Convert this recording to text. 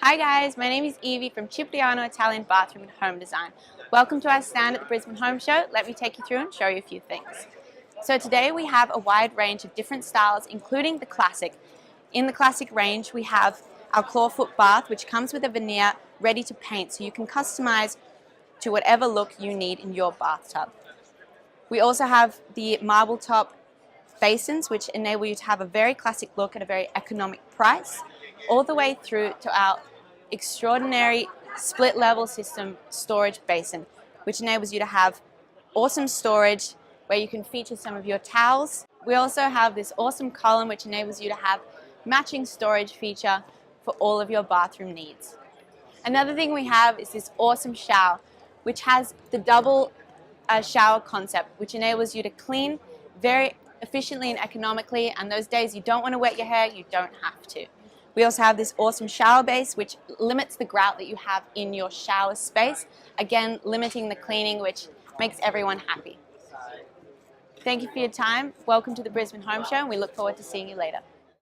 Hi guys, my name is Evie from Cipriano Italian Bathroom and Home Design. Welcome to our stand at the Brisbane Home Show. Let me take you through and show you a few things. So today we have a wide range of different styles, including the classic. In the classic range we have our clawfoot bath, which comes with a veneer ready to paint, so you can customize to whatever look you need in your bathtub. We also have the marble top basins, which enable you to have a very classic look at a very economic price, all the way through to our extraordinary split level system storage basin, which enables you to have awesome storage where you can feature some of your towels. We also have this awesome column which enables you to have matching storage feature for all of your bathroom needs. Another thing we have is this awesome shower, which has the double shower concept, which enables you to clean very efficiently and economically, and those days you don't want to wet your hair, you don't have to. We also have this awesome shower base, which limits the grout that you have in your shower space, again limiting the cleaning, which makes everyone happy. Thank you for your time. Welcome to the Brisbane Home Show, and we look forward to seeing you later.